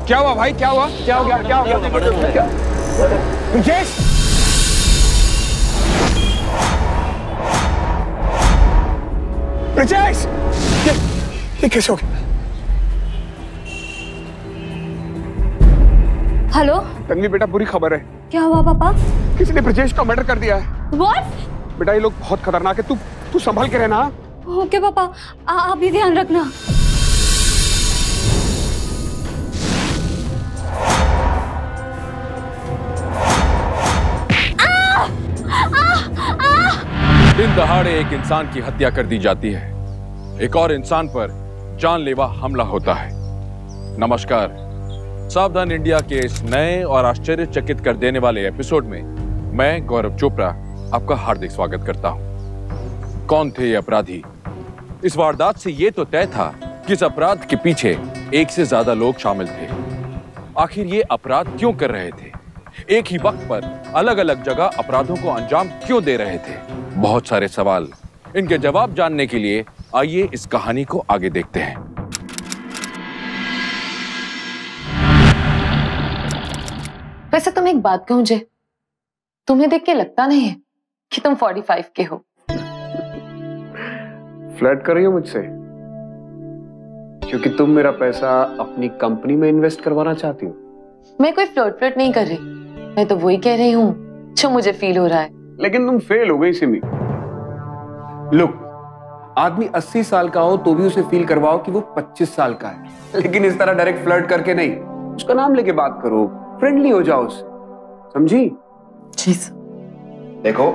क्या हुआ भाई, क्या हुआ, क्या हो गया, क्या हो गया? ब्रिजेश, ब्रिजेश, ये कैसे हो गया? हेलो तन्वी बेटा, बुरी खबर है। क्या हुआ पापा? किसी ने ब्रिजेश का मर्डर कर दिया है। What? बेटा ये लोग बहुत खतरनाक है, तू संभल के रहना। ओके पापा, आप भी ध्यान रखना। दिन दहाड़े एक इंसान की हत्या कर दी जाती है, एक और इंसान पर जानलेवा हमला होता है। नमस्कार, सावधान इंडिया के इस नए और आश्चर्यचकित कर देने वाले एपिसोड में मैं गौरव चोपड़ा आपका हार्दिक स्वागत करता हूं। कौन थे ये अपराधी? इस वारदात से ये तो तय था कि इस अपराध के पीछे एक से ज्यादा लोग शामिल थे। आखिर ये अपराध क्यों कर रहे थे? एक ही वक्त पर अलग अलग जगह अपराधों को अंजाम क्यों दे रहे थे? बहुत सारे सवाल, इनके जवाब जानने के लिए आइए इस कहानी को आगे देखते हैं। वैसे तुम एक बात कहूं जे, तुम्हें देख के लगता नहीं है कि तुम 45 के हो। फ्लर्ट कर रही हो मुझसे क्योंकि तुम मेरा पैसा अपनी कंपनी में इन्वेस्ट करवाना चाहती हो? मैं कोई फ्लर्ट नहीं कर रही, मैं तो वही कह रही हूँ जो मुझे फील हो रहा है। लेकिन तुम फेल हो गई सिमी। लुक, आदमी 80 साल का हो तो भी उसे फील करवाओ कि वो 25 साल का है, लेकिन इस तरह डायरेक्ट फ्लर्ट करके नहीं। उसका नाम लेके बात करो, फ्रेंडली हो जाओ उससे, समझी? जी देखो,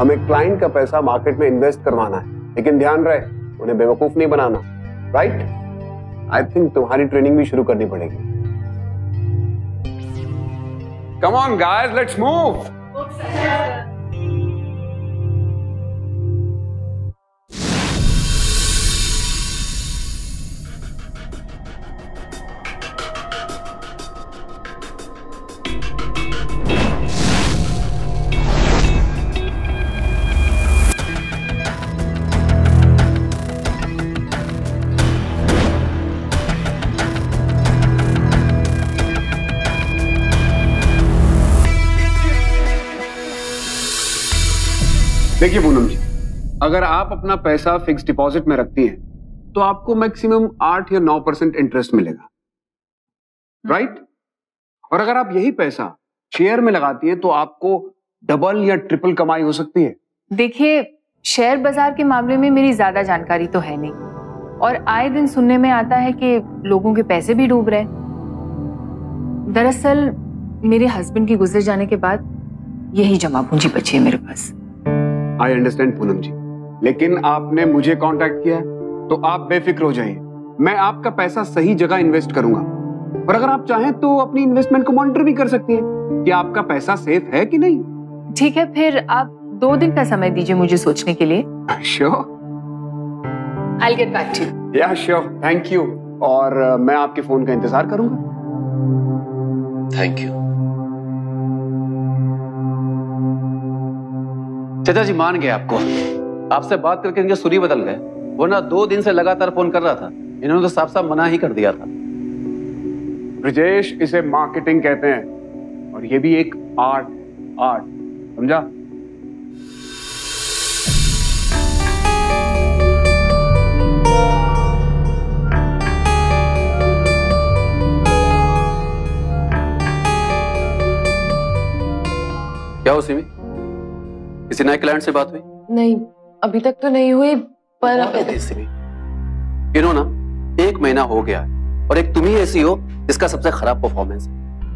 हमें क्लाइंट का पैसा मार्केट में इन्वेस्ट करवाना है, लेकिन ध्यान रहे उन्हें बेवकूफ नहीं बनाना, राइट? आई थिंक तुम्हारी ट्रेनिंग भी शुरू करनी पड़ेगी। Come on guys, let's move. देखिए पूनम जी, अगर आप अपना पैसा फिक्स डिपॉजिट में रखती हैं तो आपको मैक्सिमम 8 या 9% इंटरेस्ट मिलेगा, राइट? और अगर आप यही पैसा शेयर में लगाती हैं तो आपको डबल या ट्रिपल कमाई हो सकती है। देखिए, शेयर बाजार के मामले में मेरी ज्यादा जानकारी तो है नहीं, और आए दिन सुनने में आता है कि लोगों के पैसे भी डूब रहे हैं। दरअसल मेरे हस्बैंड के गुजर जाने के बाद यही जमा पूंजी बची है मेरे पास। आई अंडरस्टैंड पूनम जी, लेकिन आपने मुझे कांटेक्ट किया है तो आप बेफिक्र हो जाइए, मैं आपका पैसा सही जगह इन्वेस्ट करूंगा। और अगर आप चाहें तो अपनी इन्वेस्टमेंट को मॉनिटर भी कर सकती हैं कि आपका पैसा सेफ है कि नहीं। ठीक है, फिर आप 2 दिन का समय दीजिए मुझे सोचने के लिए। Sure, I'll get back to you. या श्योर, थैंक यू। और मैं आपके फोन का इंतजार करूंगा। Thank you. चाचा जी मान गए आपको, आपसे बात करके इनके सुरी बदल गए, वरना 2 दिन से लगातार फोन कर रहा था। इन्होंने तो साफ साफ मना ही कर दिया था। ब्रिजेश, इसे मार्केटिंग कहते हैं और ये भी एक आर्ट, समझा? क्या हो सिमी, किसी नए क्लाइंट से बात हुई? नहीं, अभी तक तो नहीं हुई, पर किनो ना 1 महीना हो गया है और एक तुम ही ऐसी हो जिसका सबसे खराब परफॉर्मेंस है।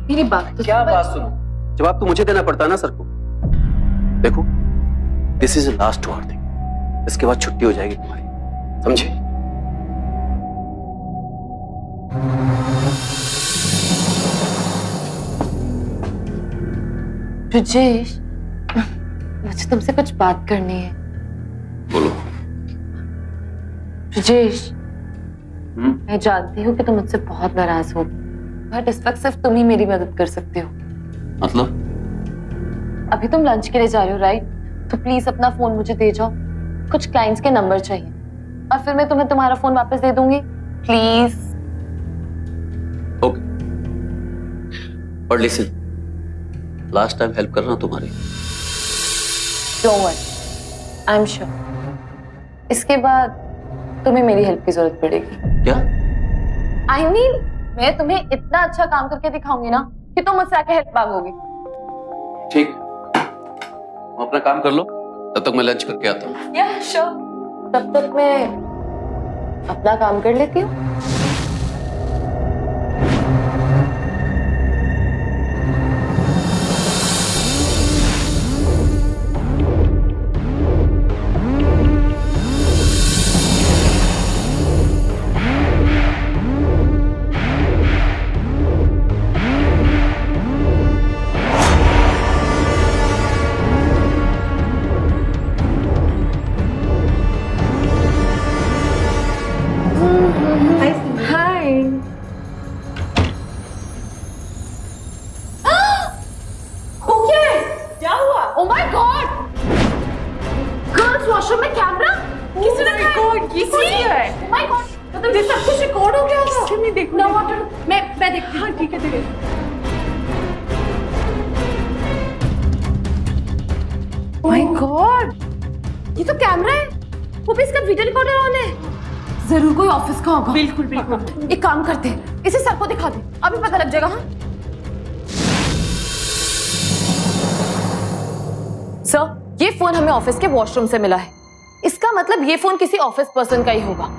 मेरी बात तो क्या बात सुनो, जवाब तो मुझे देना पड़ता है ना सर को। देखो, दिस इज लास्ट वार्निंग, इसके बाद छुट्टी हो जाएगी तुम्हारी, समझे? ब्रिजेश, मुझे तुमसे कुछ बात करनी है। बोलो। ब्रिजेश, मैं जानती हूँ कि तुम मुझसे बहुत नाराज हो, बट इस वक्त सिर्फ तुम ही मेरी मदद कर सकते हो। मतलब? अभी तुम लंच के लिए जा रहे हो, राइट? तो प्लीज अपना फोन मुझे दे जाओ, कुछ क्लाइंट्स के नंबर चाहिए और फिर मैं तुम्हें तुम्हारा फोन वापस दे दूंगी, प्लीज। पर लिसन, लास्ट टाइम हेल्प कर रहा हूं तुम्हारी। Don't worry, I am sure इसके बाद तुम्हें मेरी हेल्प की जरूरत पड़ेगी। क्या? आई मीन मैं तुम्हें इतना अच्छा काम करके दिखाऊंगी ना कि तुम मुझसे आके हेल्प मांगोगी। ठीक, तुम अपना काम कर लो, तब तक मैं लंच करके आता हूँ। या श्योर, तब तक मैं अपना काम कर लेती हूँ। ये तो कैमरा है, वो भी इसका वीडियो रिकॉर्डर ऑन है। जरूर कोई ऑफिस का होगा। बिल्कुल बिल्कुल। एक काम करते हैं, इसे सर को दिखा दे, अभी पता लग जाएगा। हाँ सर, ये फोन हमें ऑफिस के वॉशरूम से मिला है। इसका मतलब ये फोन किसी ऑफिस पर्सन का ही होगा।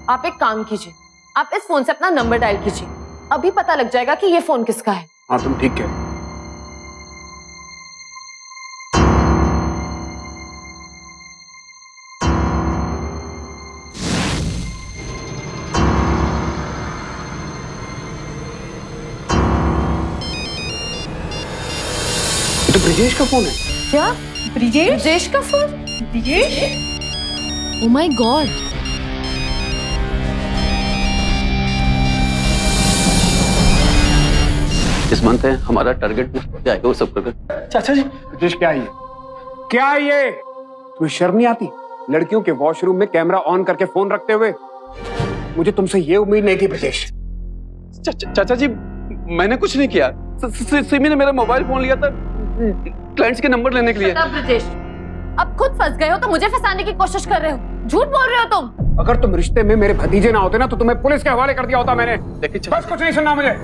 आप एक काम कीजिए, आप इस फोन से अपना नंबर डायल कीजिए, अभी पता लग जाएगा कि ये फोन किसका है। हाँ तुम ठीक कह रहे हो। तो ब्रिजेश का फोन है। क्या? ब्रिजेश का phone? Brijesh? Oh my God. इस मंथ है हमारा टारगेट में जाएगा वो सब करके। चाचा जी, ब्रिजेश क्या है ये? क्या है ये? तुम्हें शर्म नहीं आती? लड़कियों के वॉशरूम में कैमरा ऑन करके फोन रखते हुए। मुझे तुमसे ये उम्मीद नहीं थी ब्रिजेश। चाचा जी, मैंने कुछ नहीं किया। सिमी ने मेरा मोबाइल फोन लिया था क्लाइंट्स के नंबर लेने के लिए। ब्रिजेश, अब खुद फंस गए हो तो मुझे फंसाने की कोशिश कर रहे हो। झूठ बोल रहे हो तुम। अगर तुम रिश्ते में मेरे भतीजे ना होते ना तो तुम्हें पुलिस के हवाले कर दिया होता मैंने। बस कुछ नहीं सुनना मुझे।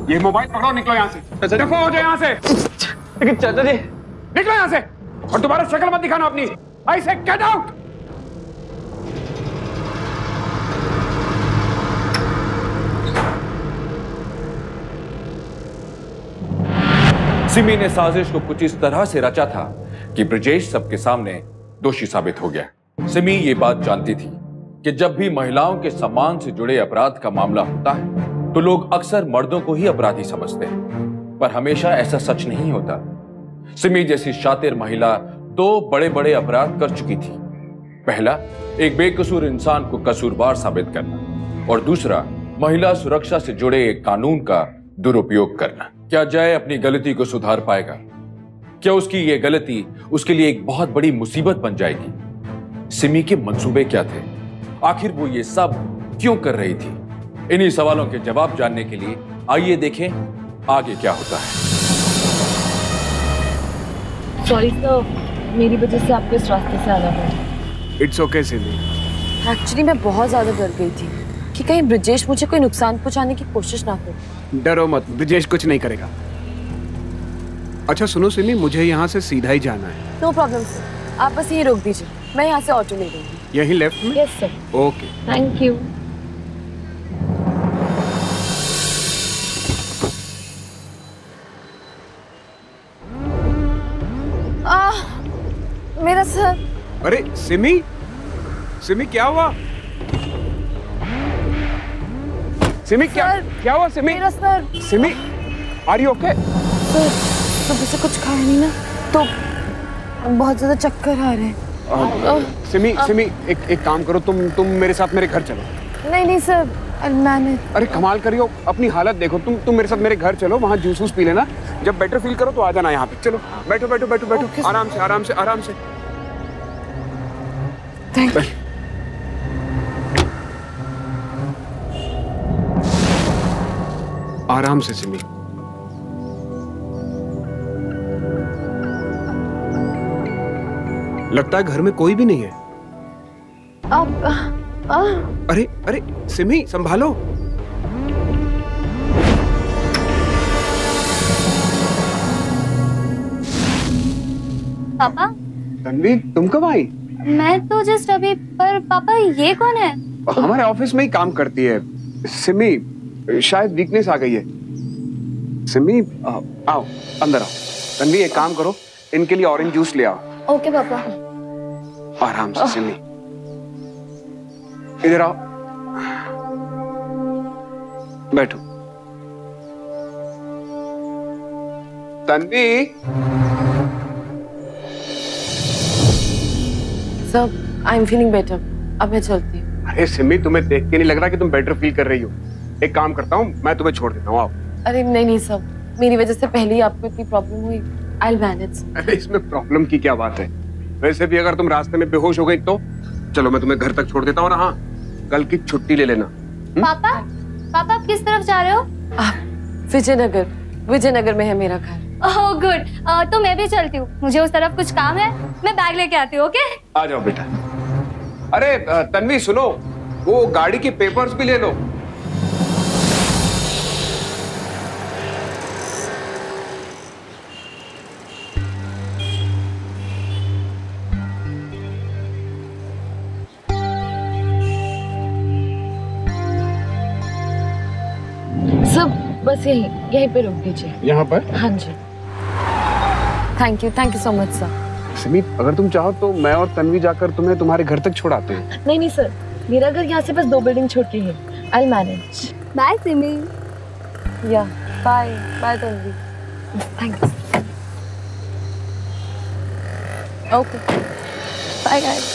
ये मोबाइल पकड़ो, निकलो यहाँ से। दफा हो जाए यहाँ से। लेकिन चाचा जी, निकलो यहाँ से और दोबारा शक्ल मत दिखाना अपनी। आई से गेट आउट। सिमी ने साजिश को कुछ इस तरह से रचा था कि ब्रिजेश सबके सामने दोषी साबित हो गया। सिमी ये बात जानती थी कि जब भी महिलाओं के सम्मान से जुड़े अपराध का मामला होता है तो लोग अक्सर मर्दों को ही अपराधी समझते हैं, पर हमेशा ऐसा सच नहीं होता। सिमी जैसी शातिर महिला दो बड़े बड़े अपराध कर चुकी थी। पहला, एक बेकसूर इंसान को कसूरवार साबित करना, और दूसरा, महिला सुरक्षा से जुड़े एक कानून का दुरुपयोग करना। क्या जय अपनी गलती को सुधार पाएगा? क्या उसकी ये गलती उसके लिए एक बहुत बड़ी मुसीबत बन जाएगी? सिमी के मंसूबे क्या थे? आखिर वो ये सब क्यों कर रही थी? इन्हीं सवालों के जवाब जानने के लिए आइए देखें आगे क्या होता है। सॉरी सर, मेरी वजह से आपको इस रास्ते से आना पड़ा। It's okay Simi. एक्चुअली मैं बहुत ज्यादा डर गई थी कि कहीं ब्रिजेश मुझे कोई नुकसान पहुंचाने की कोशिश ना करे। डरो मत, ब्रिजेश कुछ नहीं करेगा। अच्छा सुनो सिमी, मुझे यहाँ से सीधा ही जाना है। नो प्रॉब्लम, आप बस यही रोक दीजिए, मैं यहाँ से ऑटो ले लूंगी। यही लेफ्ट में? Yes sir. Okay, thank you. मेरा सर। अरे सिमी, सिमी क्या हुआ? सिमी क्या हुआ सिमी? मेरा sir. Simi, are you okay? Sir, सुबह से कुछ खाया नहीं ना, तो बहुत ज्यादा चक्कर आ रहे हैं। सिमी एक काम करो, तुम मेरे साथ मेरे घर चलो। नहीं सर, मैंने। अरे कमाल करियो, अपनी हालत देखो। तुम मेरे साथ मेरे घर चलो, वहाँ जूस पी लेना। जब बेटर फील करो तो आ जाना यहाँ पे। चलो बैठो बैठो बैठो बैठो, आराम से। Thank you. आराम से सिमी। लगता है घर में कोई भी नहीं है। अरे अरे सिमी, संभालो। पापा, तन्वी, तुम कब आई? मैं तो जस्ट अभी। पर पापा, ये कौन है? हमारे ऑफिस में ही काम करती है सिमी, शायद वीकनेस आ गई है। सिमी, आओ अंदर आओ। तन्वी, एक काम करो, इनके लिए ऑरेंज जूस ले आओ। ओके पापा। आराम से सिमी, इधर आओ, बैठो। Tanvi. Sir, I am feeling better. अब मैं चलती हूँ। अरे सिमी, तुम्हें देख के नहीं लग रहा कि तुम बेटर फील कर रही हो। एक काम करता हूँ, मैं तुम्हें छोड़ देता हूँ, आओ। अरे नहीं सर, मेरी वजह से पहले ही आपको इतनी प्रॉब्लम हुई। I'll manage। अरे इसमें प्रॉब्लम की क्या बात है? वैसे भी अगर तुम रास्ते में बेहोश हो गई तो चलो मैं तुम्हें घर तक छोड़ देता हूँ ना। हाँ, कल की छुट्टी ले लेना। पापा, पापा आप किस तरफ जा रहे हो? विजयनगर। विजयनगर में है मेरा घर। ओह गुड, तो मैं भी चलती हूँ, मुझे उस तरफ कुछ काम है। मैं बैग लेके आती हूँ। ओके, आ जाओ बेटा। अरे तन्वी सुनो, वो गाड़ी के पेपर्स भी ले लो। सब बस यहीं पे रोक दीजिए। यहाँ पर? हाँ जी। Thank you so much sir. Simi, अगर तुम चाहो तो मैं और तन्वी जाकर तुम्हें तुम्हारे घर तक छोड़ाते हैं। नहीं सर, मेरा घर यहाँ से बस 2 बिल्डिंग छोड़ के है। I'll manage। बाय सिमी। या bye bye Tanvi. Thanks. Okay bye guys.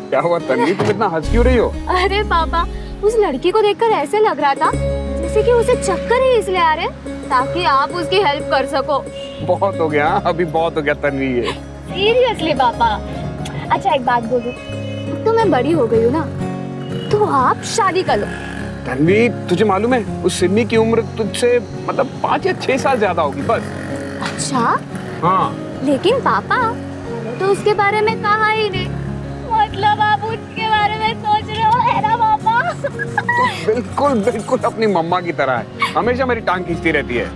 क्या हुआ तन्वी, तुम इतना हंस क्यों रही हो? अरे पापा, उस लड़की को देखकर ऐसे लग रहा था जैसे कि उसे चक्कर ही इसलिए आ रहे ताकि आप उसकी हेल्प कर सको। बहुत हो गया, अभी बहुत हो गया तन्वी ये। सीरियसली पापा। अच्छा एक बात बोलूं, तो मैं बड़ी हो गई हूँ ना, तो आप शादी कर लो। तन्वी, तुझे मालूम है उस सिमी की उम्र तुझसे मतलब 5 या 6 साल ज्यादा होगी बस। अच्छा? हाँ। लेकिन पापा, तो उसके बारे में कहा ही नहीं। मतलब आप उसके बारे में सोच रहे हो, है ना पापा? तो बिल्कुल बिल्कुल अपनी मम्मा की तरह है, हमेशा मेरी टांग खींचती रहती है।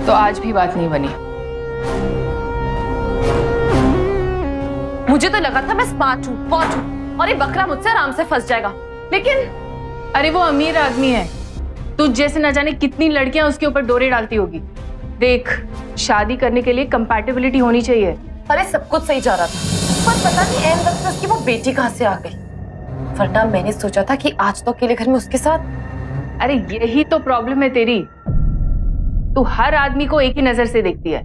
तो आज भी बात नहीं बनी। मुझे तो लगा था मैं स्मार्ट हूँ, पॉट हूँ और ये बकरा मुझसे आराम से फंस जाएगा, लेकिन अरे वो अमीर आदमी है, तुझ जैसे न जाने कितनी लड़कियां उसके ऊपर डोरे डालती होगी। देख, शादी करने के लिए कंपैटिबिलिटी होनी चाहिए। अरे सब कुछ सही जा रहा था, पर पता नहीं एन वक्त उसकी वो बेटी कहाँ से आ गई। वरना मैंने सोचा था कि आज तो अकेले घर में उसके साथ। अरे यही तो प्रॉब्लम है तेरी, तू हर आदमी को एक ही नजर से देखती है।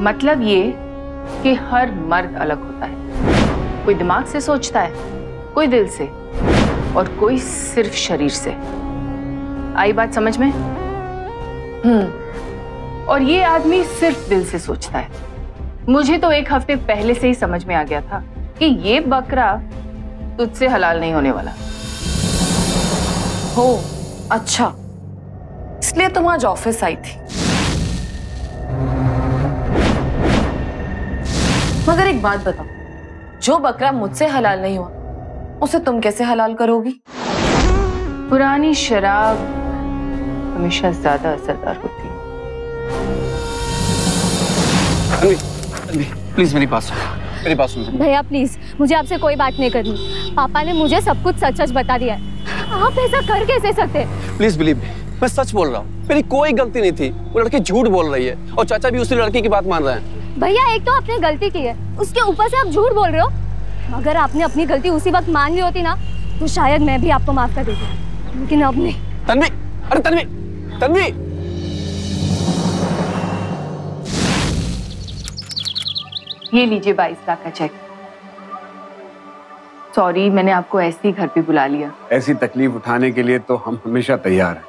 मतलब ये कि हर मर्द अलग होता है। कोई दिमाग से सोचता है, कोई दिल से, और कोई सिर्फ शरीर से। आई बात समझ में? और ये आदमी सिर्फ दिल से सोचता है। मुझे तो 1 हफ्ते पहले से ही समझ में आ गया था कि ये बकरा तुझसे हलाल नहीं होने वाला। हो, अच्छा, इसलिए तुम आज ऑफिस आई थी। मगर एक बात बताओ, जो बकरा मुझसे हलाल नहीं हुआ उसे तुम कैसे हलाल करोगी? पुरानी शराब हमेशा ज्यादा असरदार होती है। प्लीज मेरी बात सुनो। भैया प्लीज, मुझे आपसे कोई बात नहीं करनी। पापा ने मुझे सब कुछ सच सच बता दिया है। आप ऐसा कर कैसे सकते? प्लीज बिलीव मी, मैं सच बोल रहा हूँ, मेरी कोई गलती नहीं थी। वो लड़की झूठ बोल रही है और चाचा भी उसी लड़की की बात मान रहे हैं। भैया एक तो आपने गलती की है, उसके ऊपर से आप झूठ बोल रहे हो। अगर आपने अपनी गलती उसी वक्त मान ली होती ना, तो शायद मैं भी आपको माफ कर देती, लेकिन अब नहीं। तन्वी, अरे तन्वी, तन्वी, ये लीजिए 22 लाख का चेक। सॉरी, मैंने आपको ऐसे ही घर पे बुला लिया। ऐसी तकलीफ उठाने के लिए तो हम हमेशा तैयार हैं,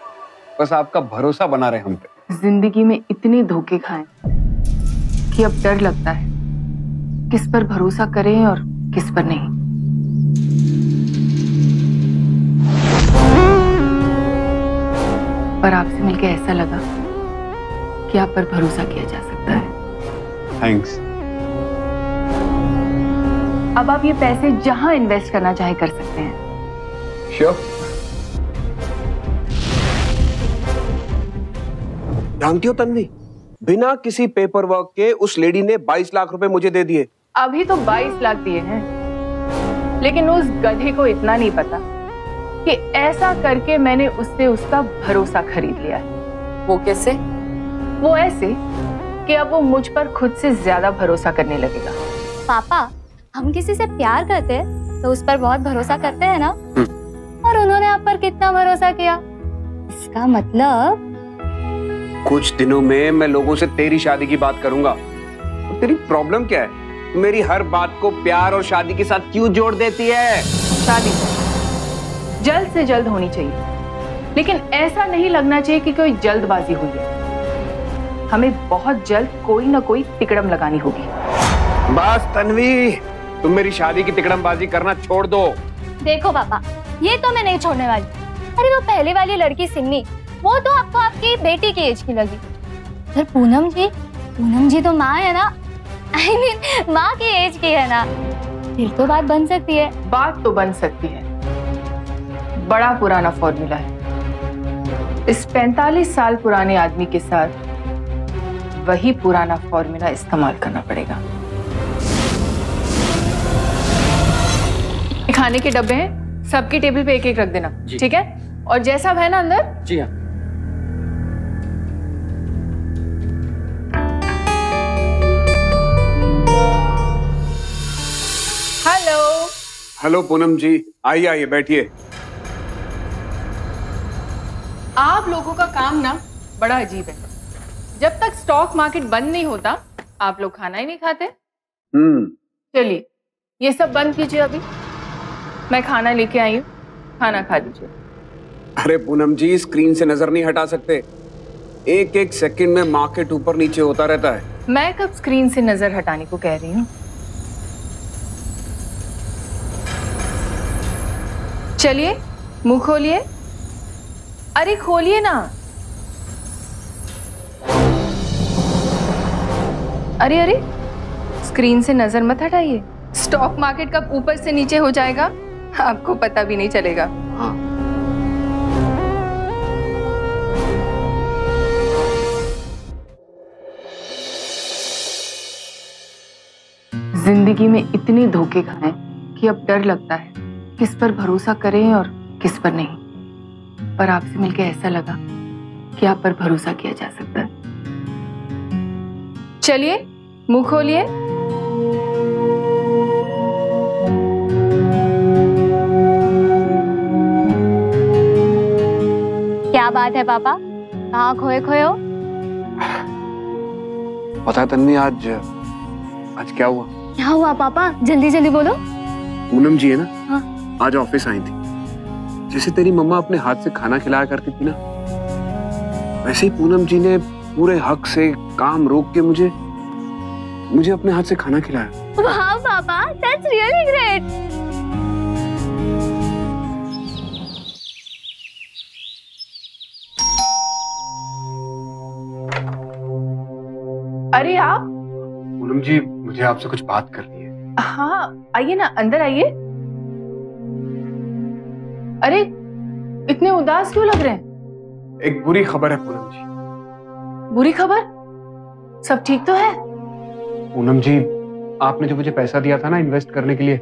बस आपका भरोसा बना रहे हम पे। जिंदगी में इतने धोखे खाए कि अब डर लगता है किस पर भरोसा करें और किस पर नहीं। पर आपसे मिलकर ऐसा लगा कि आप पर भरोसा किया जा सकता है। थैंक्स। अब आप ये पैसे जहां इन्वेस्ट करना चाहे कर सकते हैं। श्योर। जानती हो तन्वी, बिना किसी पेपर वर्क के उस लेडी ने 22 लाख रुपए मुझे दे दिए। अभी तो 22 लाख दिए हैं, लेकिन उस गधे को इतना नहीं पता कि ऐसा करके मैंने उससे उसका भरोसा खरीद लिया है। वो कैसे? वो ऐसे कि अब वो मुझ पर खुद से ज्यादा भरोसा करने लगेगा। पापा, हम किसी से प्यार करते हैं तो उस पर बहुत भरोसा करते हैं ना, और उन्होंने आप पर कितना भरोसा किया। इसका मतलब कुछ दिनों में मैं लोगों से तेरी शादी की बात करूंगा। और तेरी प्रॉब्लम क्या है? मेरी हर बात को प्यार और शादी के साथ क्यों जोड़ देती है? शादी जल्द से जल्द होनी चाहिए, लेकिन ऐसा नहीं लगना चाहिए कि कोई जल्दबाजी हुई है। हमें बहुत जल्द कोई ना कोई तिकड़म लगानी होगी। बस तन्वी, तुम मेरी शादी की तिकड़मबाजी करना छोड़ दो। देखो पापा, ये तो मैं नहीं छोड़ने वाली। अरे वो पहले वाली लड़की सिन्नी, वो तो आपको आपकी बेटी की एज की लगी। फिर पूनम जी तो माँ है ना, I mean, माँ की एज की है ना, फिर तो बात बन सकती है। बात तो बन सकती है। बड़ा पुराना फॉर्मूला है। इस 45 साल पुराने आदमी के साथ वही पुराना फॉर्मूला इस्तेमाल करना पड़ेगा। खाने के डब्बे हैं, सबकी टेबल पे एक एक रख देना, ठीक है? और जैसा है ना अंदर। जी हाँ। हेलो। हेलो पूनम जी, आइए आइए बैठिए। आप लोगों का काम ना बड़ा अजीब है। जब तक स्टॉक मार्केट बंद नहीं होता, आप लोग खाना ही नहीं खाते। चलिए, ये सब बंद कीजिए। अभी मैं खाना लेके आई हूँ, खाना खा लीजिए। अरे पूनम जी, स्क्रीन से नजर नहीं हटा सकते। एक एक सेकंड में मार्केट ऊपर नीचे होता रहता है। मैं कब स्क्रीन से नजर हटाने को कह रही हूँ? चलिए, मुंह खोलिए। अरे खोलिए ना। अरे अरे, स्क्रीन से नजर मत हटाइए। स्टॉक मार्केट कब ऊपर से नीचे हो जाएगा आपको पता भी नहीं चलेगा। हाँ। जिंदगी में इतने धोखे खाए कि अब डर लगता है किस पर भरोसा करें और किस पर नहीं। पर आपसे मिलकर ऐसा लगा कि आप पर भरोसा किया जा सकता है। चलिए, मुंह खोलिए। क्या बात है पापा, कहाँ खोए खोए हो? पता है तन्वी, आज क्या हुआ? क्या हुआ पापा, जल्दी जल्दी बोलो। पूनम जी है ना, हाँ। आज ऑफिस आई थी। जैसे तेरी मम्मा अपने हाथ से खाना खिलाया करती थी ना, वैसे ही पूनम जी ने पूरे हक से काम रोक के मुझे अपने हाथ से खाना खिलाया। वाह पापा, दैट्स रियली ग्रेट। अरे आप? पूनम जी, मुझे आपसे कुछ बात करनी है। हाँ, आइए ना, अंदर आइए। अरे, इतने उदास क्यों लग रहे हैं? एक बुरी खबर है पूनम जी। बुरी खबर? सब ठीक तो है? पूनम जी, आपने जो मुझे पैसा दिया था ना इन्वेस्ट करने के लिए,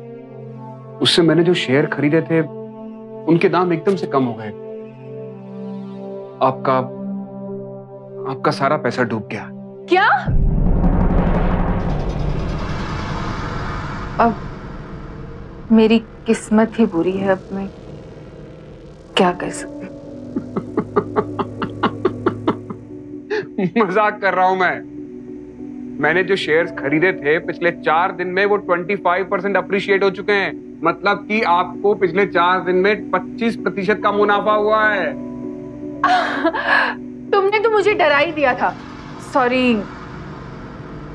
उससे मैंने जो शेयर खरीदे थे उनके दाम एकदम से कम हो गए। आपका सारा पैसा डूब गया। क्या? अब मेरी किस्मत ही बुरी है। अब मैं क्या कर सकती हूँ? मजाक कर रहा हूं मैंने जो शेयर्स खरीदे थे पिछले 4 दिन में वो 25% अप्रिशिएट हो चुके हैं। मतलब कि आपको पिछले 4 दिन में 25% का मुनाफा हुआ है। तुमने तो मुझे डरा ही दिया था। सॉरी,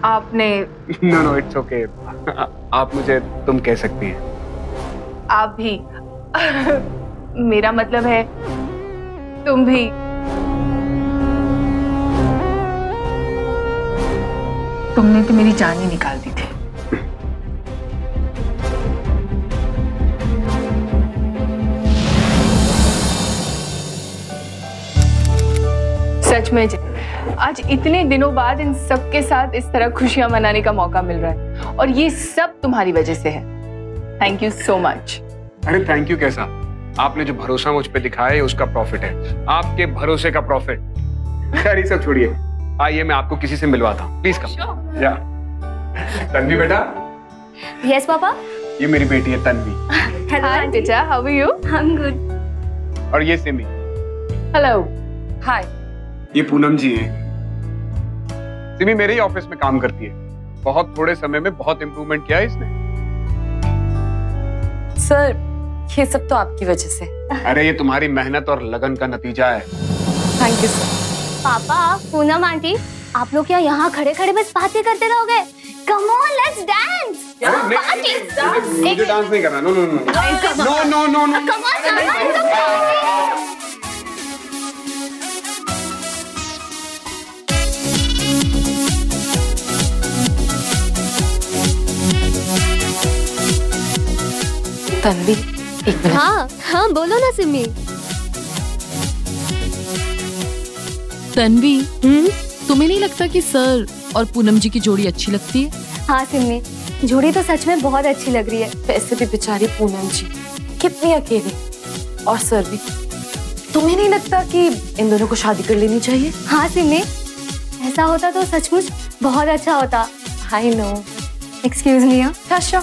आपने। No it's okay. आप मुझे तुम कह सकती हैं। आप भी। मेरा मतलब है तुम भी। तुमने तो मेरी जान ही निकाल दी थी। सच में आज इतने दिनों बाद इन सबके साथ इस तरह खुशियां मनाने का मौका मिल रहा है, और ये सब तुम्हारी वजह से है। Thank you so much. अरे थैंक यू कैसा? आपने जो भरोसा मुझ पे दिखाया है उसका प्रॉफिट है, आपके भरोसे का प्रॉफिट। खैर ये सब छोड़िए, आइए मैं आपको किसी से मिलवाता हूँ। Please come. या तन्वी बेटा। Yes papa. ये मेरी बेटी है तन्वी। हाय बेटा, how are you? I am good. और ये सिमी। हेलो। हाय। ये पूनम जी हैं। सिमी मेरे ही ऑफिस में काम करती है। बहुत थोड़े समय में बहुत इंप्रूवमेंट किया है इसने। सर, ये सब तो आपकी वजह से। अरे ये तुम्हारी मेहनत और लगन का नतीजा है। Thank you sir. पापा, पूनम आंटी, आप लोग क्या यहाँ खड़े खड़े बस बातें करते रहोगे? Come on, let's dance. मुझे डांस नहीं करना। No no no no no no no. Come on. Tanvi, एक मिनट। हाँ हाँ बोलो ना सिमी। तन्वी, तुम्हें नहीं लगता कि सर और पूनम जी की जोड़ी अच्छी लगती है? हाँ सिमी, जोड़ी तो सच में बहुत अच्छी लग रही है। वैसे भी बेचारी पूनम जी कितनी अकेली, और सर भी। तुम्हें नहीं लगता कि इन दोनों को शादी कर लेनी चाहिए? हाँ सिमी, ऐसा होता तो सचमुच बहुत अच्छा होता। I know. Excuse me. अच्छा।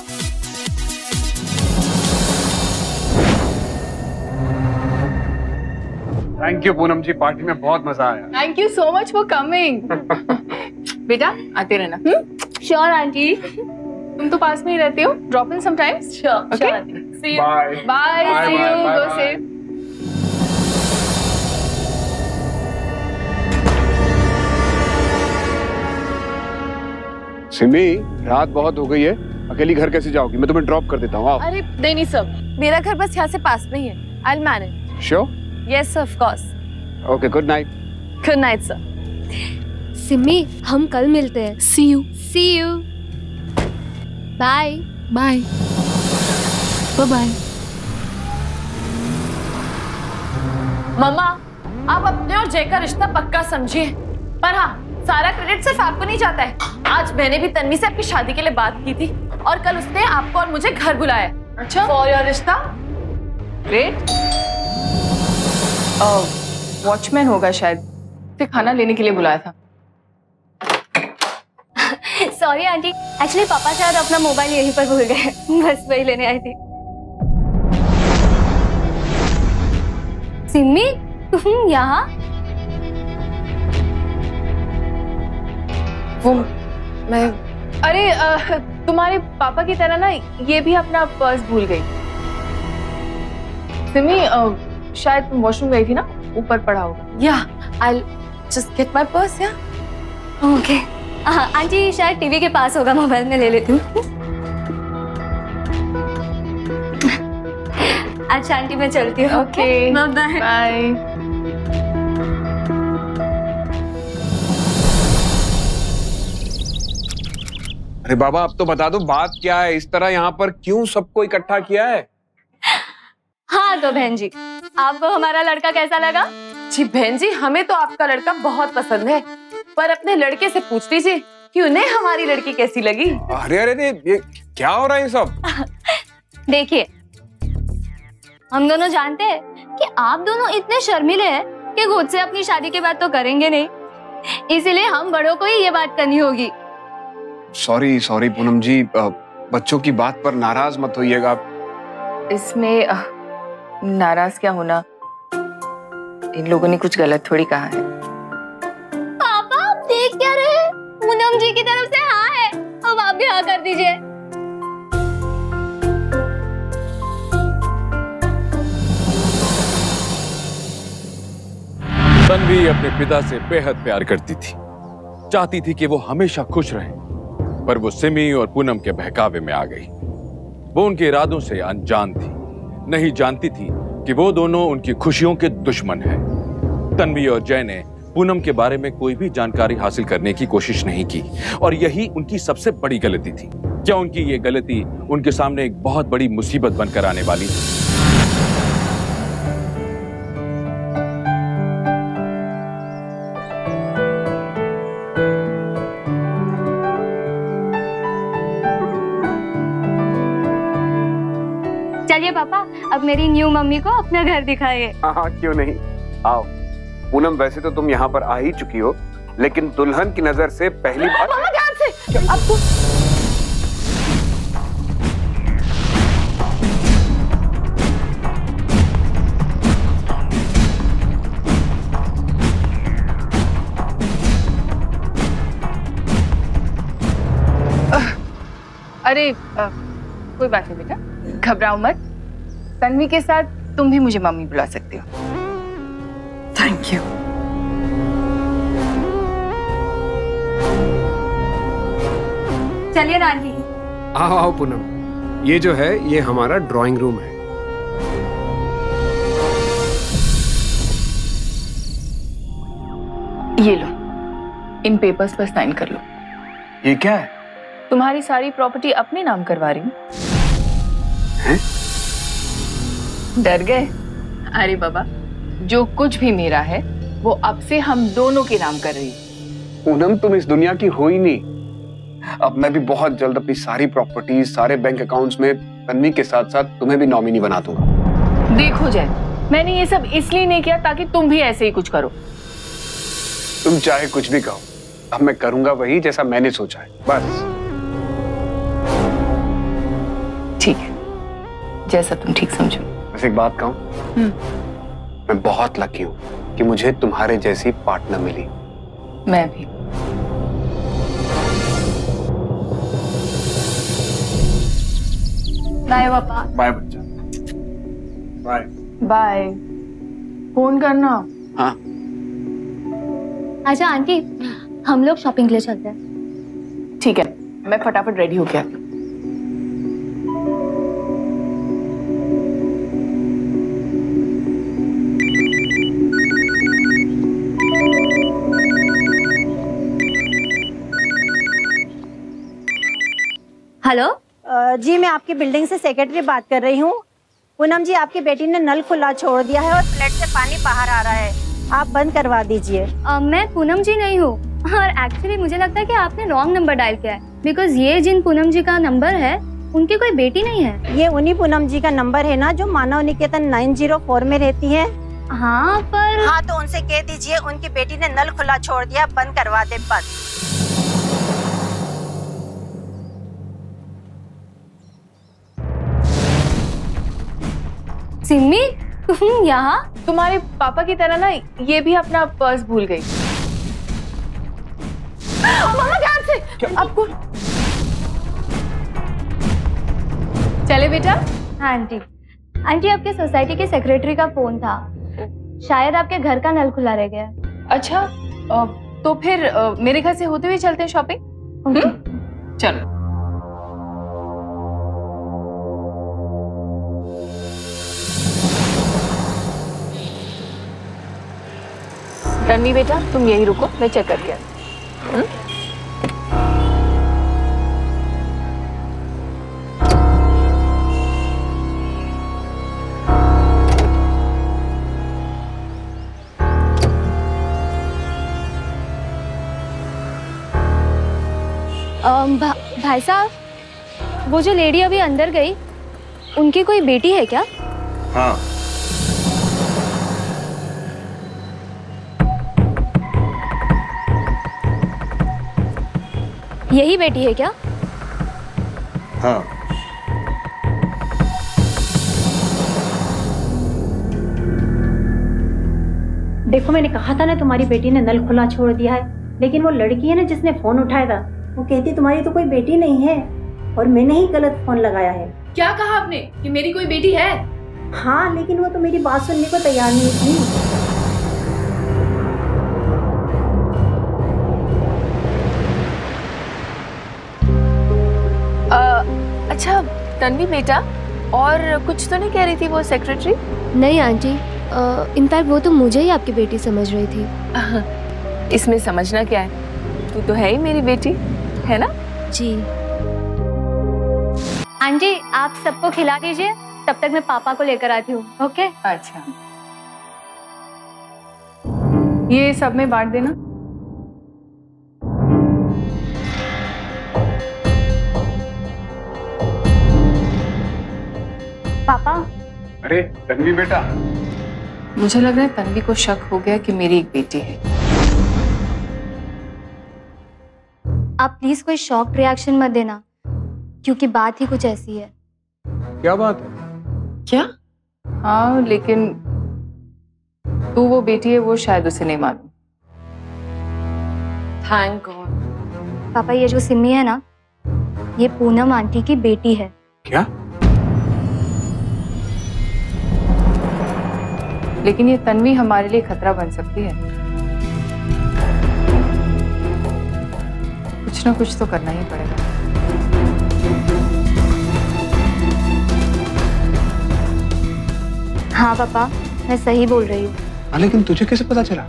Thank you Poonam ji, party में बहुत मजा आया। Thank you so much for coming. बेटा आते रहना। Sure aunty. तुम तो पास में ही रहते हो। Drop in sometimes. Sure. Okay, see you. Bye bye. See you. Go safe. Simi, रात बहुत हो गई है, अकेली घर कैसे जाओगी? मैं तुम्हें ड्रॉप कर देता हूँ। अरे नहीं सर, मेरा घर बस यहाँ से पास में ही है। I will manage. Sure? Yes sir, of course. Okay, good night. Good night sir. Simi, हम कल मिलते हैं। See you. See you. Bye bye. Bye. Mama, आप अपने और जय का रिश्ता पक्का समझिए, पर हाँ, सारा क्रेडिट सिर्फ आपको नहीं जाता है। आज मैंने भी तन्वी से आपकी शादी के लिए बात की थी, और कल उसने आपको और मुझे घर बुलाया। अच्छा, फॉर योर रिश्ता। ग्रेट। वॉचमैन होगा शायद, उसे खाना लेने के लिए बुलाया था। सॉरी आंटी, एक्चुअली पापा शायद अपना मोबाइल यहीं पर भूल गए, बस वही लेने आई थी। सिमी, तुम यहाँ? वो मैं अरे तुम्हारे पापा की तरह ना ये भी अपना पर्स भूल गई। सिमी, शायद तुम वॉशरूम गई थी ना, ऊपर पड़ा होगा। या I just get my purse. या ओके। आंटी शायद टीवी के पास होगा, मोबाइल में ले लेती हूँ। अच्छा आंटी, मैं चलती हूँ। Okay, bye bye. अरे बाबा, अब तो बता दो बात क्या है? इस तरह यहाँ पर क्यों सबको इकट्ठा किया है? हाँ तो बहन जी, आपको हमारा लड़का कैसा लगा? जी बहन जी, हमें तो आपका लड़का बहुत पसंद है, पर अपने लड़के से पूछ लीजिए कि उन्हें हमारी लड़की कैसी लगी। अरे अरे अरे, ये क्या हो रहा है ये सब? देखिए, हम दोनों जानते हैं कि आप दोनों इतने शर्मीले हैं कि खुद से अपनी शादी की बात तो करेंगे नहीं, इसीलिए हम बड़ों को ही ये बात करनी होगी। सॉरी सॉरी पूनम जी, बच्चों की बात पर नाराज मत होइएगा। इसमें नाराज क्या होना, इन लोगों ने कुछ गलत थोड़ी कहा है। पापा, आप देख क्या रहे हैं? पूनम जी की तरफ से हाँ है, अब आप भी हाँ कर दीजिए। तन्वी अपने पिता से बेहद प्यार करती थी, चाहती थी कि वो हमेशा खुश रहे, पर वो सिमी और पूनम के बहकावे में आ गई। वो उनके इरादों से अनजान थी, नहीं जानती थी कि वो दोनों उनकी खुशियों के दुश्मन हैं। तन्वी और जय ने पूनम के बारे में कोई भी जानकारी हासिल करने की कोशिश नहीं की और यही उनकी सबसे बड़ी गलती थी। क्या उनकी ये गलती उनके सामने एक बहुत बड़ी मुसीबत बनकर आने वाली थी? चलिए पापा, अब मेरी न्यू मम्मी को अपना घर दिखाइए। हाँ, क्यों नहीं, आओ। पूनम, वैसे तो तुम यहाँ पर आ ही चुकी हो, लेकिन दुल्हन की नजर से पहली बार। मामा ध्यान से, आपको अरे कोई बात नहीं बेटा, घबराओ मत। तन्वी के साथ तुम भी मुझे मम्मी बुला सकते हो। Thank you. चलिए नानी। आओ आओ पूनम, ये जो है ये हमारा ड्राइंग रूम है। ये लो, इन पेपर्स पर साइन कर लो। ये क्या है? तुम्हारी सारी प्रॉपर्टी अपने नाम करवा रही हूँ। डर गए? अरे बाबा, जो कुछ भी मेरा है वो अब से हम दोनों के नाम कर रही हूँ। पूनम, तुम इस दुनिया की हो ही नहीं। अब मैं भी बहुत जल्द अपनी सारी प्रॉपर्टी, सारे बैंक अकाउंट्स में तन्वी के साथ साथ तुम्हें भी नॉमिनी बना दूंगा। देखो जय, मैंने ये सब इसलिए नहीं किया ताकि तुम भी ऐसे ही कुछ करो। तुम चाहे कुछ भी कहो, अब मैं करूंगा वही जैसा मैंने सोचा है, बस। ठीक है, जैसा तुम ठीक समझो। बस एक बात कहूं, मैं बहुत लकी हूं कि मुझे तुम्हारे जैसी पार्टनर मिली। मैं भी। बाय पापा। बाय बच्चा, बाय बाय। फोन करना। हाँ। अच्छा आंटी, हम लोग शॉपिंग के लिए चलते हैं। ठीक है, मैं फटाफट रेडी हो गया। हेलो जी, मैं आपकी बिल्डिंग से सेक्रेटरी बात कर रही हूँ। पूनम जी, आपकी बेटी ने नल खुला छोड़ दिया है और फ्लैट से पानी बाहर आ रहा है, आप बंद करवा दीजिए। मैं पूनम जी नहीं हूँ, और एक्चुअली मुझे लगता है कि आपने रॉन्ग नंबर डायल किया है, बिकॉज ये जिन पूनम जी का नंबर है उनकी कोई बेटी नहीं है। ये उन्हीं पूनम जी का नंबर है ना जो मानव निकेतन 904 में रहती है। हाँ पर हाँ, तो उनसे कह दीजिए उनकी बेटी ने नल खुला छोड़ दिया, बंद करवा दे बस। सिमी, तुम यहाँ? तुम्हारे पापा की तरह ना ये भी अपना पर्स भूल गई। मामा ध्यान से, आपको चले बेटा। हाँ आंटी। आंटी, आपके सोसाइटी के सेक्रेटरी का फोन था, शायद आपके घर का नल खुला रह गया। अच्छा, तो फिर मेरे घर से होते हुए चलते हैं शॉपिंग। चलो। तन्वी बेटा, तुम यही रुको, मैं चेक करके आती हूँ। भाई साहब, वो जो लेडी अभी अंदर गई, उनकी कोई बेटी है क्या? हाँ। यही बेटी है क्या? हाँ। देखो, मैंने कहा था ना तुम्हारी बेटी ने नल खुला छोड़ दिया है, लेकिन वो लड़की है ना जिसने फोन उठाया था, वो कहती तुम्हारी तो कोई बेटी नहीं है और मैंने ही गलत फोन लगाया है। क्या कहा आपने कि मेरी कोई बेटी है? हाँ, लेकिन वो तो मेरी बात सुनने को तैयार नहीं थी। तन्वी बेटा, और कुछ तो नहीं कह रही थी वो सेक्रेटरी? नहीं आंटी, इनफैक्ट वो तो मुझे ही आपकी बेटी समझ रही थी। इसमें समझना क्या है, तू तो है ही मेरी बेटी, है ना? जी। आंटी आप सबको खिला दीजिए, तब तक मैं पापा को लेकर आती हूँ। ओके? अच्छा, ये सब में बांट देना। पापा। अरे तन्वी बेटा, मुझे लग रहा है तन्वी को शक हो गया कि मेरी एक बेटी है। आप प्लीज कोई शॉक रिएक्शन मत देना, क्योंकि बात ही कुछ ऐसी है। क्या बात है? क्या? हाँ, लेकिन तू वो बेटी है वो शायद उसे नहीं मालूम। Thank God. पापा ये जो सिमी है ना, ये पूनम आंटी की बेटी है। क्या? लेकिन ये तन्वी हमारे लिए खतरा बन सकती है। कुछ ना कुछ तो करना ही पड़ेगा। हाँ पापा, मैं सही बोल रही हूँ। लेकिन तुझे कैसे पता चला?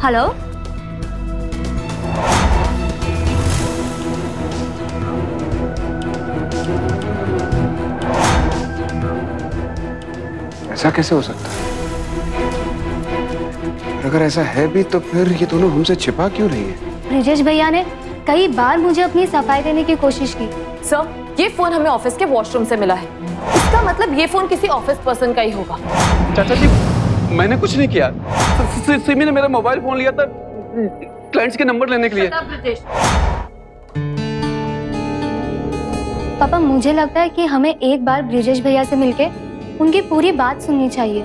हेलो? ऐसा कैसे हो सकता है? अगर ऐसा है भी तो फिर ये दोनों हमसे छिपा क्यों रही है? ब्रिजेश भैया ने कई बार मुझे अपनी सफाई देने की कोशिश की। सर, ये फोन हमें ऑफिस के वॉशरूम से मिला है। इसका मतलब ये फोन किसी ऑफिस पर्सन का ही होगा। चाचा जी, मैंने कुछ नहीं किया। सिमी ने मेरा मोबाइल फोन लिया था क्लाइंट्स के नंबर लेने के लिए। पापा मुझे लगता है कि हमें एक बार ब्रिजेश भैया से मिलके उनकी पूरी बात सुननी चाहिए।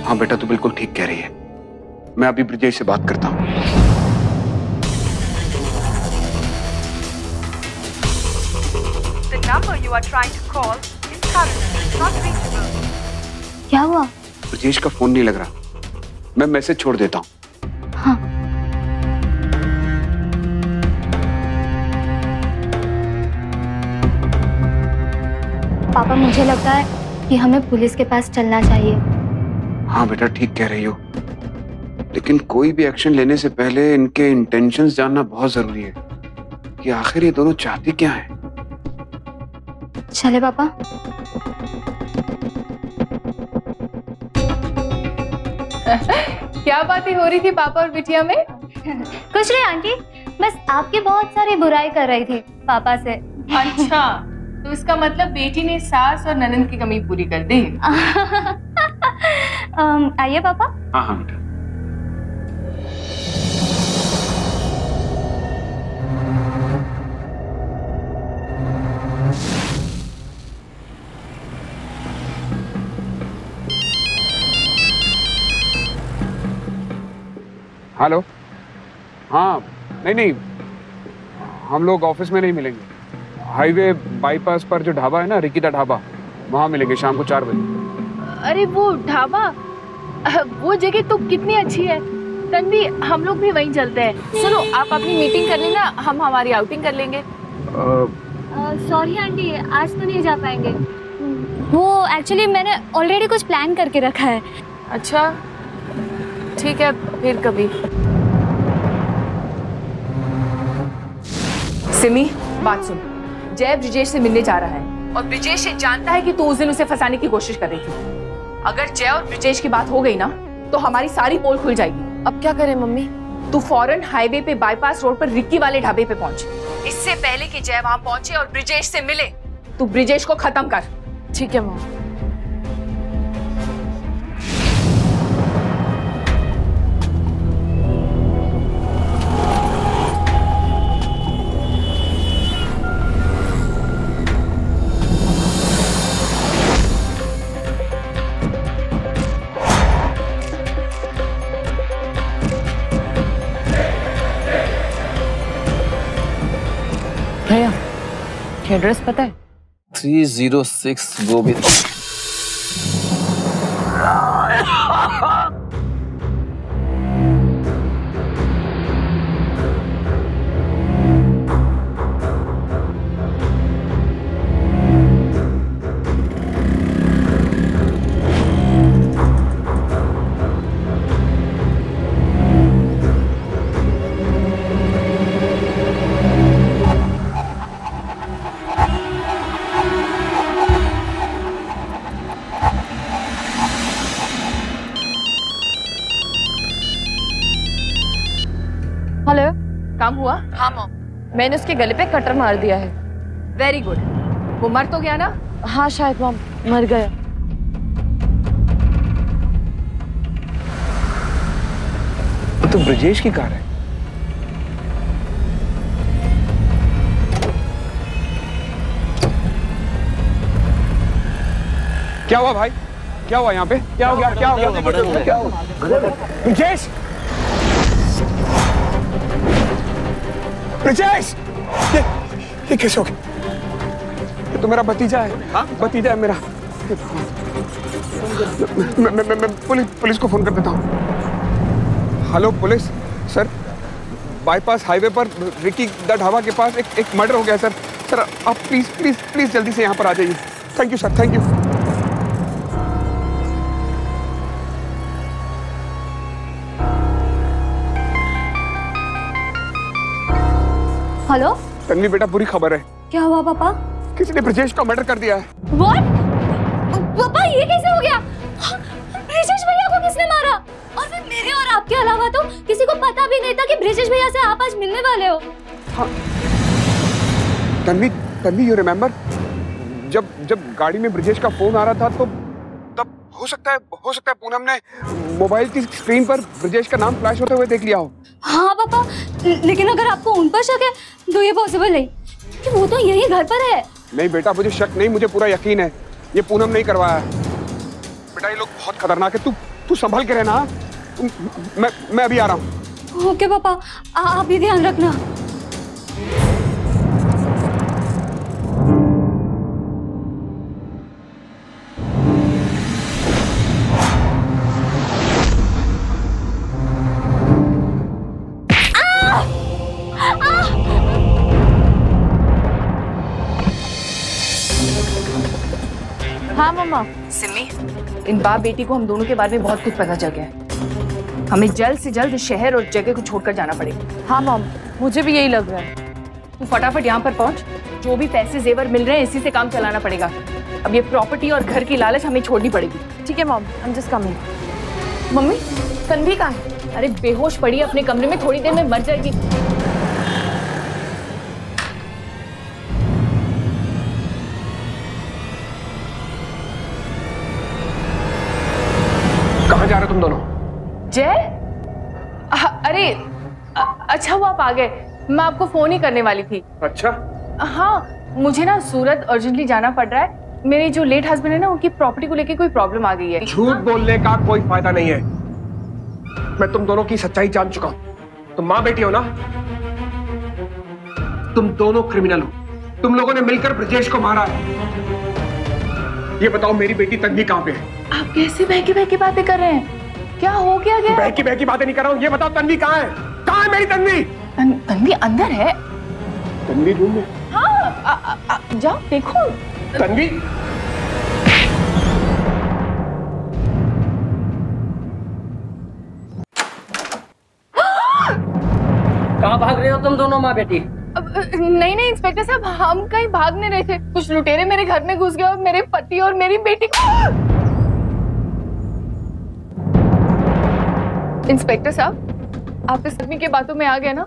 हाँ बेटा, तू बिल्कुल ठीक कह रही है। मैं अभी ब्रिजेश से बात करता हूँ। The number you are trying to call is currently not reachable. क्या हुआ? ब्रिजेश का फोन नहीं लग रहा। मैं मैसेज छोड़ देता हूँ। हाँ। पापा मुझे लगता है कि हमें पुलिस के पास चलना चाहिए। हाँ बेटा, ठीक कह रही हो, लेकिन कोई भी एक्शन लेने से पहले इनके इंटेंशंस जानना बहुत जरूरी है कि आखिर ये दोनों चाहती क्या है। चले पापा। क्या बातें हो रही थी पापा और बिटिया में? कुछ नहीं आंटी, बस आपकी बहुत सारी बुराई कर रही थी पापा से। अच्छा, तो इसका मतलब बेटी ने सास और ननद की कमी पूरी कर दी। आइए पापा। हाँ हाँ बेटा। हेलो? हाँ, नहीं, हम लोग ऑफिस में नहीं मिलेंगे। हाईवे बाईपास पर जो ढाबा है ना, रिकिता ढाबा, वहाँ मिलेंगे शाम को 4 बजे। अरे वो ढाबा, वो जगह तो कितनी अच्छी है तन्वी, हम लोग भी वहीं चलते हैं। सुनो, आप अपनी मीटिंग कर लेना, हम हमारी आउटिंग कर लेंगे। सॉरी आंटी, आज तो नहीं जा पाएंगे। वो एक्चुअली मैंने ऑलरेडी कुछ प्लान करके रखा है। अच्छा ठीक है, फिर कभी। सिमी, बात सुन, जय ब्रिजेश से मिलने जा रहा है और ब्रिजेश ये जानता है कि तू उस दिन उसे फंसाने की कोशिश कर रही थी। अगर जय और ब्रिजेश की बात हो गई ना, तो हमारी सारी पोल खुल जाएगी। अब क्या करें मम्मी? तू फौरन हाईवे पे बाईपास रोड पर रिक्की वाले ढाबे पे पहुंच। इससे पहले कि जय वहां पहुंचे और ब्रिजेश से मिले, तू ब्रिजेश को खत्म कर। ठीक है मम्मी। भैया, एड्रेस पता है? 306 गोविंद। काम हुआ? हाँ मॉम, मैंने उसके गले पे कटर मार दिया है। Very good. वो मर तो गया ना? हाँ शायद मॉम, मर गया। तो ब्रजेश की कार है। क्या हुआ भाई? क्या हुआ यहाँ पे? क्या हो गया? क्या हो गया? क्या हुआ? ब्रजेश! ब्रजेश! ये कैसे हो गया? ये तो मेरा भतीजा है। हाँ? भतीजा है मेरा। मैं पुलिस को फोन कर देता हूँ। Hello police sir, bypass highway पर रिकी द ढाबा के पास एक मर्डर हो गया सर। सर आप प्लीज जल्दी से यहाँ पर आ जाइए। Thank you sir, thank you. Hello Tanvi बेटा, बुरी खबर है। क्या हुआ पापा? किसी ने ब्रजेश को मर्डर कर दिया है। What? पापा ये कैसे हो गया? ब्रजेश भैया को किसने मारा? और फिर मेरे और आपके अलावा तो किसी को पता भी नहीं था कि ब्रजेश भैया से आप आज मिलने वाले हो। हाँ। तन्वी यू रिमेम्बर जब गाड़ी में ब्रजेश का फोन आ रहा था तो तब हो सकता है पूनम ने मोबाइल की स्क्रीन पर ब्रजेश का नाम फ्लैश होते हुए देख लिया हो। हाँ पापा, लेकिन अगर आपको उन पर शक है तो ये पॉसिबल नहीं कि वो तो यही घर पर है। नहीं बेटा, मुझे शक नहीं, मुझे पूरा यकीन है ये पूनम नहीं करवाया है। बेटा ये लोग बहुत खतरनाक है, तू संभल के रहना। मैं अभी आ रहा हूँ। ओके पापा, आप भी ध्यान रखना। हाँ मम्मा। सिमी, इन बाप बेटी को हम दोनों के बारे में बहुत कुछ पता चल गया है। हमें जल्द से जल्द इस शहर और जगह को छोड़कर जाना पड़ेगा। हाँ मॉम, मुझे भी यही लग रहा है। तू फटाफट यहाँ पर पहुँच, जो भी पैसे जेवर मिल रहे हैं इसी से काम चलाना पड़ेगा। अब ये प्रॉपर्टी और घर की लालच हमें छोड़नी पड़ेगी। ठीक है मॉम, हम जस्ट कमिंग। मम्मी, तन्वी कहाँ है? अरे बेहोश पड़ी अपने कमरे में, थोड़ी देर में मर जाएगी। कहाँ जा रहे हो तुम दोनों? जय, अरे अच्छा हुआ आप आ गए, मैं आपको फोन ही करने वाली थी। अच्छा? हाँ, मुझे ना सूरत अर्जेंटली जाना पड़ रहा है। मेरे जो लेट हस्बैंड है ना, उनकी प्रॉपर्टी को लेके कोई प्रॉब्लम आ गई है। झूठ बोलने का कोई फायदा नहीं है। मैं तुम दोनों की सच्चाई जान चुका हूं। तुम माँ बेटी हो ना? तुम दोनों क्रिमिनल हो। तुम लोगों ने मिलकर ब्रजेश को मारा है। ये बताओ मेरी बेटी तन्वी कहाँ पे है? आप कैसे बहकी बहकी बातें कर रहे हैं? क्या हो क्या गया? बहकी बहकी बातें नहीं कर रहा हूँ। ये बताओ तन्वी कहाँ है? कहाँ है मेरी तन्वी? तन्वी अंदर है। तन्वी रूम में? हाँ, जाओ देखो। तन्वी? कहाँ भाग रहे हो तुम दोनों माँ बेटी? नहीं इंस्पेक्टर साहब, हम कहीं भागने रहे थे। कुछ लुटेरे मेरे घर में घुस गए और मेरे पति और मेरी बेटी को। इंस्पेक्टर साहब, आप इस आदमी के बातों में आ गए ना।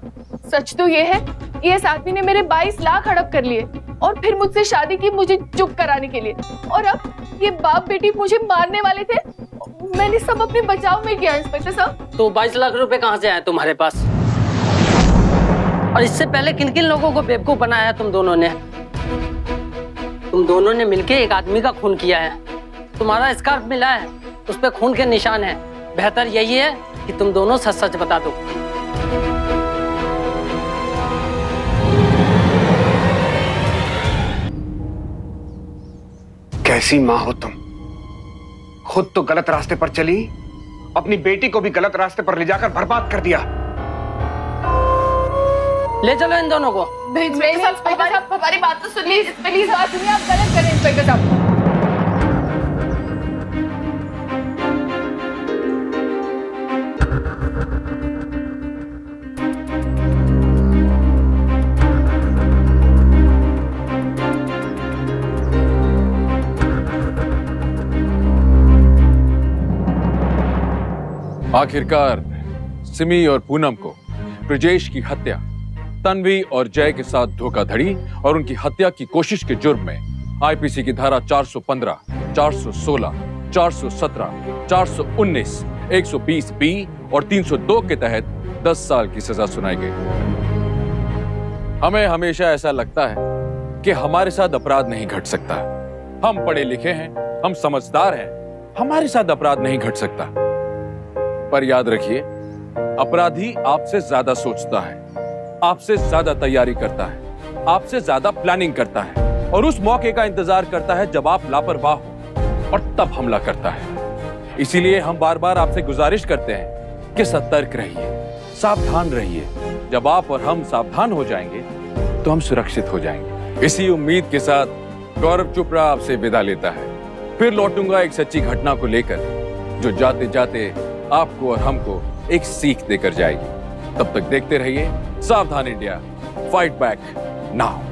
सच तो ये है, ये इस आदमी ने मेरे 22 लाख हड़प कर लिए और फिर मुझसे शादी की, मुझे चुप कराने के लिए। और अब ये बाप बेटी मुझे मारने वाले थे। मैंने सब अपने बचाव में किया इंस्पेक्टर साहब। तो 22 लाख रुपए कहाँ से आए तुम्हारे पास? और इससे पहले किन किन लोगों को बेवकूफ बनाया तुम दोनों ने? तुम दोनों ने मिलके एक आदमी का खून किया है। तुम्हारा स्कार्फ मिला है, उस पे खून के निशान है। बेहतर यही है कि तुम दोनों सच सच बता दो। कैसी माँ हो तुम? खुद तो गलत रास्ते पर चली, अपनी बेटी को भी गलत रास्ते पर ले जाकर बर्बाद कर दिया। ले चलो इन दोनों को। हमारी बात तो सुनिए, प्लीज बात सुनिए। आप गलत करें इंस्पेक्टर साहब। आखिरकार सिमी और पूनम को ब्रजेश की हत्या तन्वी और जय के साथ धोखाधड़ी और उनकी हत्या की कोशिश के जुर्म में आईपीसी की धारा 415, 416, 417, 419, 120 बी और 302 के तहत 10 साल की सजा सुनाई गई। हमें हमेशा ऐसा लगता है कि हमारे साथ अपराध नहीं घट सकता। हम पढ़े लिखे हैं, हम समझदार हैं, हमारे साथ अपराध नहीं घट सकता। पर याद रखिए, अपराधी आपसे ज्यादा सोचता है, आपसे ज्यादा तैयारी करता है, आपसे ज्यादा प्लानिंग करता है और उस मौके का इंतजार करता है जब आप लापरवाह हो और तब हमला करता है। इसीलिए हम बार बार आपसे गुजारिश करते हैं कि सतर्क रहिए, सावधान रहिए। जब आप और हम सावधान हो जाएंगे तो हम सुरक्षित हो जाएंगे। इसी उम्मीद के साथ गौरव चोपड़ा आपसे विदा लेता है। फिर लौटूंगा एक सच्ची घटना को लेकर, जो जाते जाते आपको और हमको एक सीख देकर जाएगी। तब तक देखते रहिए सावधान इंडिया, फाइट बैक नाउ।